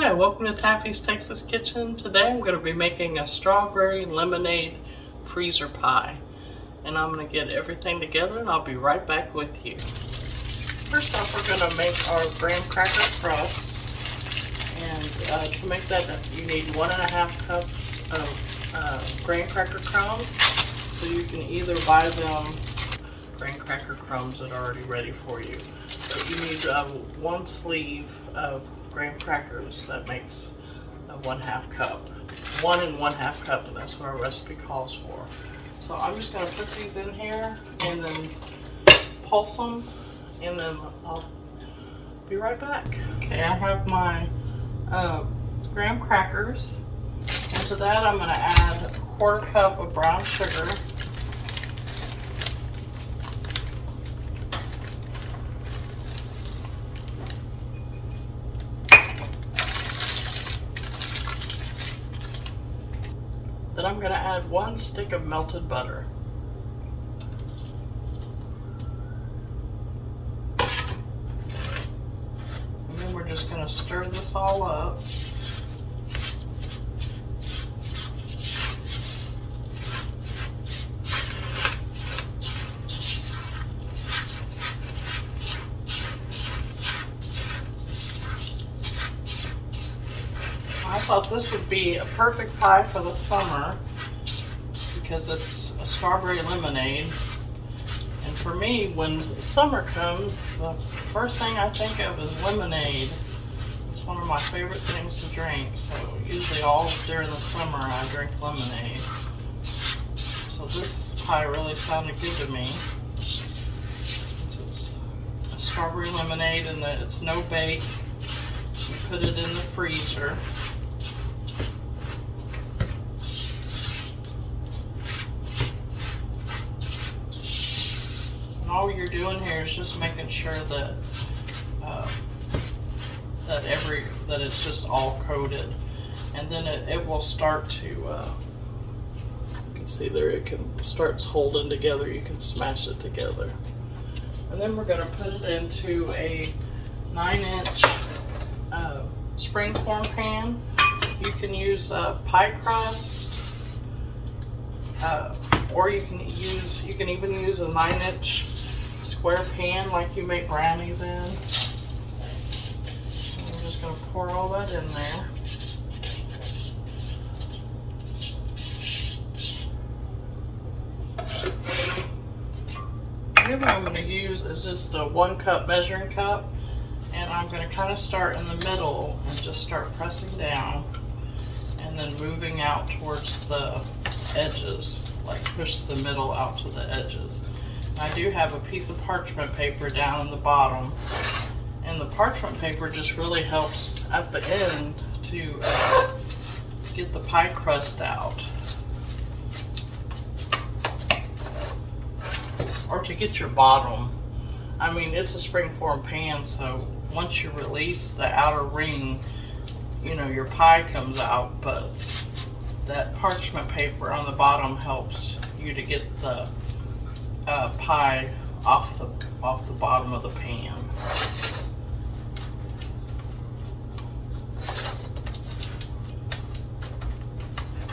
Hi, welcome to Taffy's Texas Kitchen. Today I'm going to be making a strawberry lemonade freezer pie. And I'm going to get everything together and I'll be right back with you. First off, we're going to make our graham cracker crust. And to make that, you need 1.5 cups of graham cracker crumbs. So you can either buy them graham cracker crumbs that are already ready for you. But you need 1 sleeve of graham crackers. That makes a 1/2 cup. 1 1/2 cup, and that's what our recipe calls for. So I'm just going to put these in here and then pulse them, and then I'll be right back. Okay, I have my graham crackers. And to that I'm going to add 1/4 cup of brown sugar. Then I'm going to add 1 stick of melted butter. And then we're just going to stir this all up. I thought this would be a perfect pie for the summer because it's a strawberry lemonade. And for me, when summer comes, the first thing I think of is lemonade. It's one of my favorite things to drink, so usually all during the summer I drink lemonade. So this pie really sounded good to me, since it's a strawberry lemonade and that it's no bake. You put it in the freezer. All you're doing here is just making sure that that it's just all coated, and then it will start to. You can see there it starts holding together. You can smash it together, and then we're going to put it into a 9-inch springform pan. You can use pie crust, or you can even use a 9-inch square pan like you make brownies in. I'm just going to pour all that in there. Here what I'm going to use is just a 1 cup measuring cup, and I'm going to kind of start in the middle and just start pressing down and then moving out towards the edges, like push the middle out to the edges. I do have a piece of parchment paper down in the bottom, and the parchment paper just really helps at the end to get the pie crust out, or to get your bottom. I mean, it's a springform pan, so once you release the outer ring, you know, your pie comes out, but that parchment paper on the bottom helps you to get the pie off the bottom of the pan.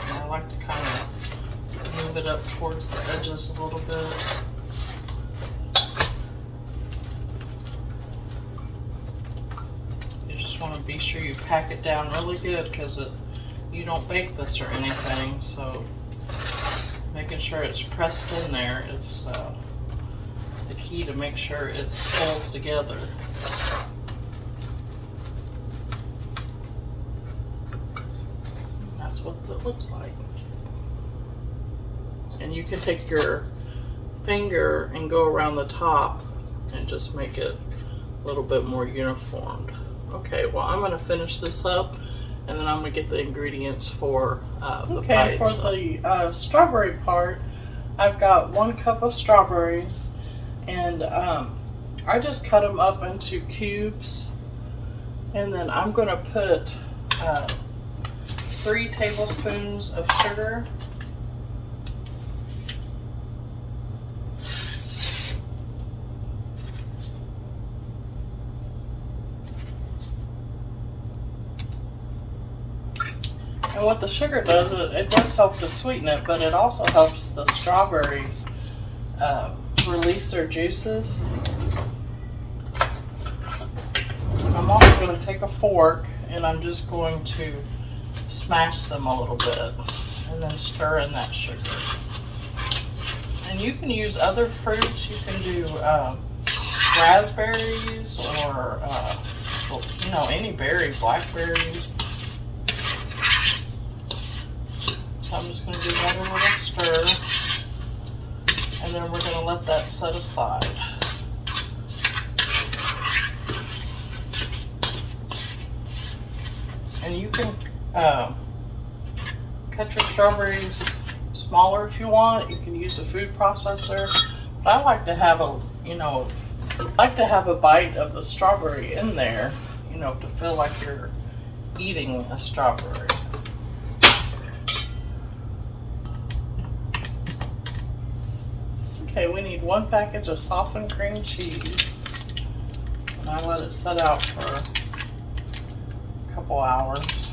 And I like to kind of move it up towards the edges a little bit. You just want to be sure you pack it down really good because you don't bake this or anything, so making sure it's pressed in there is the key to make sure it holds together. And that's what it looks like. And you can take your finger and go around the top and just make it a little bit more uniformed. Okay, well, I'm going to finish this up, and then I'm going to get the ingredients for the pie itself. For the strawberry part, I've got 1 cup of strawberries, and I just cut them up into cubes, and then I'm going to put 3 tablespoons of sugar, And what the sugar does, it does help to sweeten it, but it also helps the strawberries release their juices. I'm also going to take a fork and I'm just going to smash them a little bit and then stir in that sugar. And you can use other fruits. You can do raspberries or you know, any berry, blackberries. So I'm just going to give that a little stir, and then we're going to let that set aside. And you can cut your strawberries smaller if you want. You can use a food processor, but I like to have a, you know, like to have a bite of the strawberry in there, you know, to feel like you're eating a strawberry. Okay, we need 1 package of softened cream cheese. And I let it set out for a couple hours.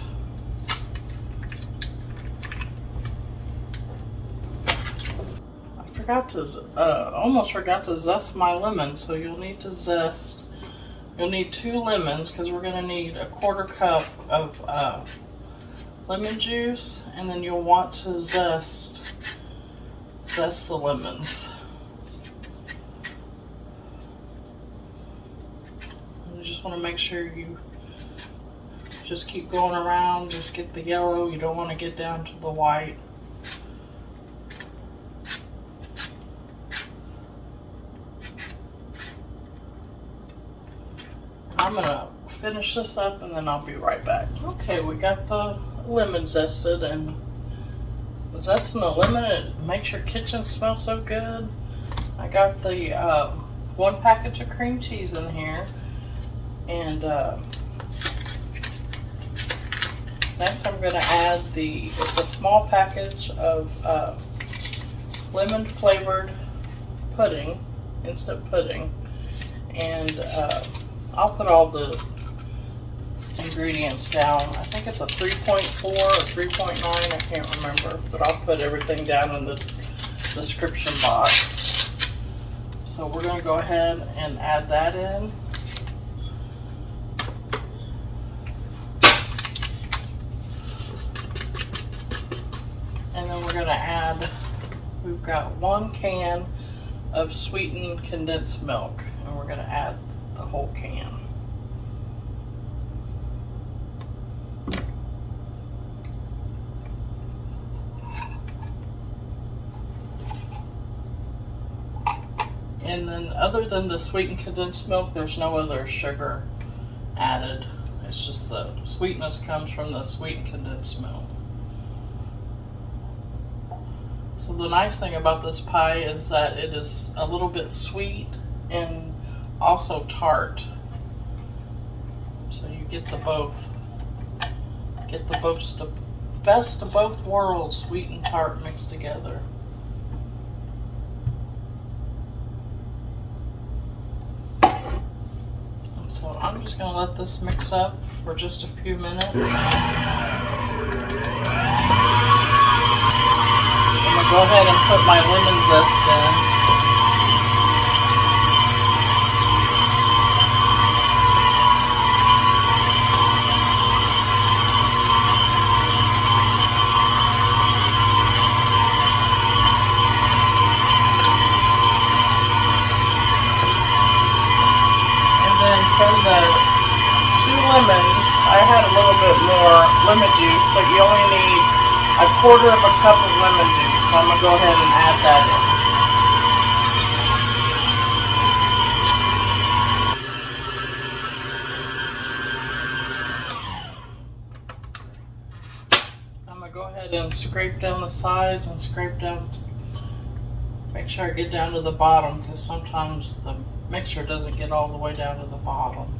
Almost forgot to zest my lemon, so you'll need to zest. You'll need 2 lemons because we're going to need a 1/4 cup of lemon juice, and then you'll want to zest the lemons. You just want to make sure you just keep going around, just get the yellow. You don't want to get down to the white. I'm going to finish this up and then I'll be right back. Okay, we got the lemon zested, and zesting a lemon, it makes your kitchen smell so good. I got the 1 package of cream cheese in here, and next I'm going to add it's a small package of lemon flavored pudding, instant pudding, and I'll put all the ingredients down. I think it's a 3.4 or 3.9, I can't remember, but I'll put everything down in the description box. So we're going to go ahead and add that in. And then we're going to add, we've got 1 can of sweetened condensed milk, and we're going to add the whole can. And then other than the sweetened condensed milk, there's no other sugar added. It's just the sweetness comes from the sweetened condensed milk. So the nice thing about this pie is that it is a little bit sweet and also tart. So you get the best of both worlds, sweet and tart mixed together. And so I'm just going to let this mix up for just a few minutes. I'm going to go ahead and put my lemon zest in. From the 2 lemons, I had a little bit more lemon juice, but you only need a 1/4 of a cup of lemon juice. So I'm going to go ahead and add that in. I'm going to go ahead and scrape down the sides and scrape down, make sure I get down to the bottom, because sometimes the mixture doesn't get all the way down to the bottom.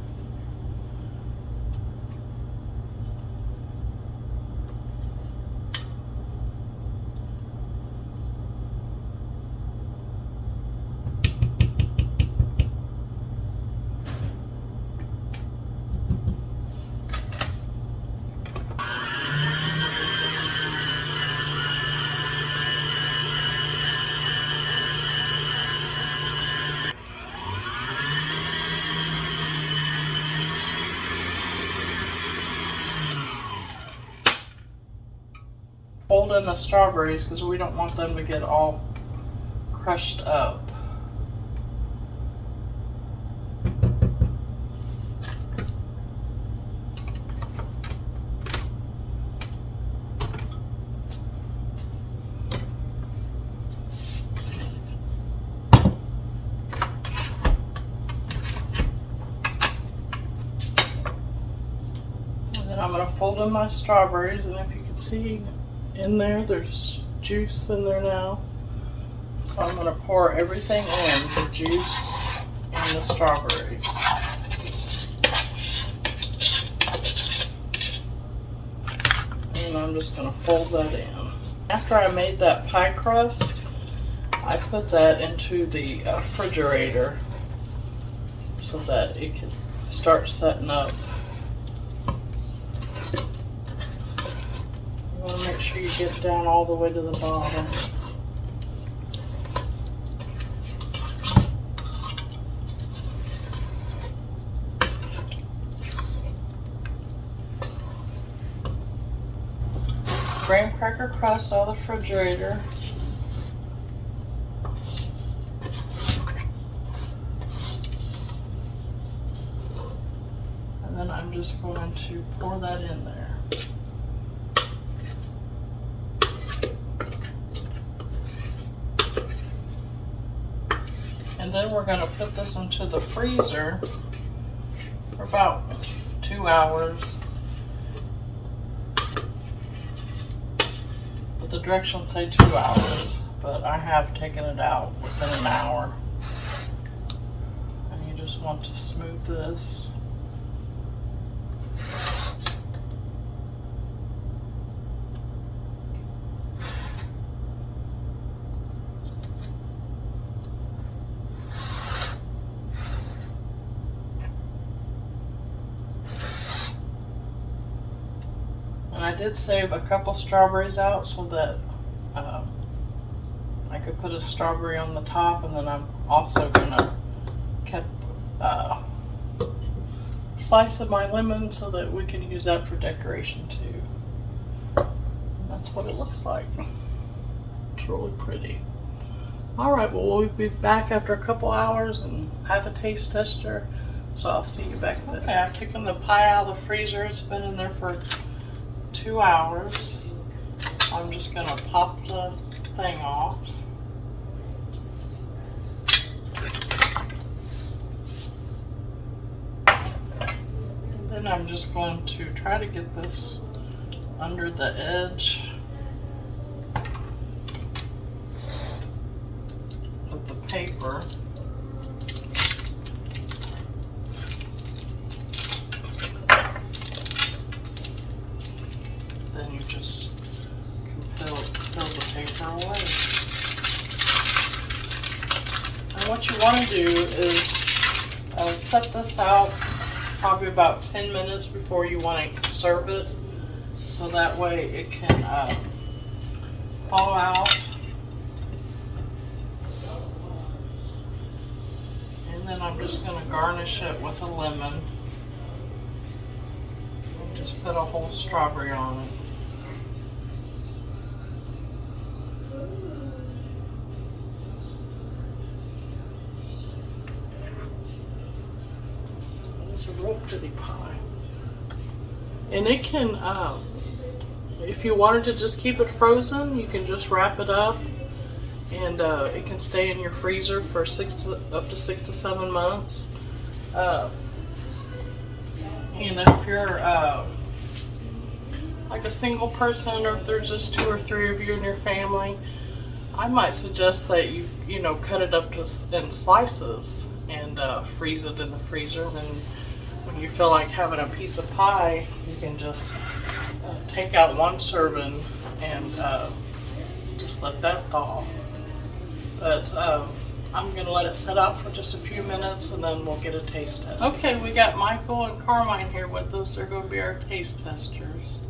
fold in the strawberries because we don't want them to get all crushed up. I'm going to fold in my strawberries, and if you can see in there, there's juice in there now. So I'm going to pour everything in, the juice and the strawberries. And I'm just going to fold that in. After I made that pie crust, I put that into the refrigerator so that it could start setting up. You want to make sure you get down all the way to the bottom. Graham cracker crust out of the refrigerator. And then I'm just going to pour that in there. And then we're going to put this into the freezer for about 2 hours. But the directions say 2 hours, but I have taken it out within an hour. And you just want to smooth this. And I did save a couple strawberries out so that I could put a strawberry on the top, and then I'm also gonna keep slice of my lemon so that we can use that for decoration too. And that's what it looks like. It's really pretty. Alright, well we'll be back after a couple hours and have a taste tester. So I'll see you back then. Okay, I've taken the pie out of the freezer. It's been in there for 2 hours. I'm just going to pop the thing off. And then I'm just going to try to get this under the edge of the paper. Then you just can peel the paper away. And what you want to do is set this out probably about 10 minutes before you want to serve it, so that way it can thaw out. And then I'm just going to garnish it with a lemon. And just put a whole strawberry on it. It's a real pretty pie. And it can, if you wanted to just keep it frozen, you can just wrap it up, and it can stay in your freezer for up to 6 to 7 months. And if you're like a single person, or if there's just 2 or 3 of you in your family, I might suggest that you cut it up in slices and freeze it in the freezer. And then when you feel like having a piece of pie, you can just take out 1 serving and just let that thaw. But I'm going to let it set out for just a few minutes, and then we'll get a taste test. Okay, we got Michael and Carmine here with us. They're going to be our taste testers.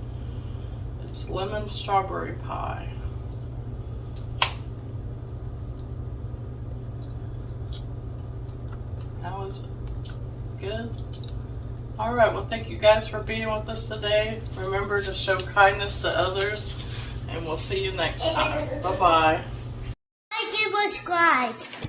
It's lemon strawberry pie. How is it? Good? Alright, well thank you guys for being with us today. Remember to show kindness to others, and and we'll see you next time. Bye-bye. Like and subscribe.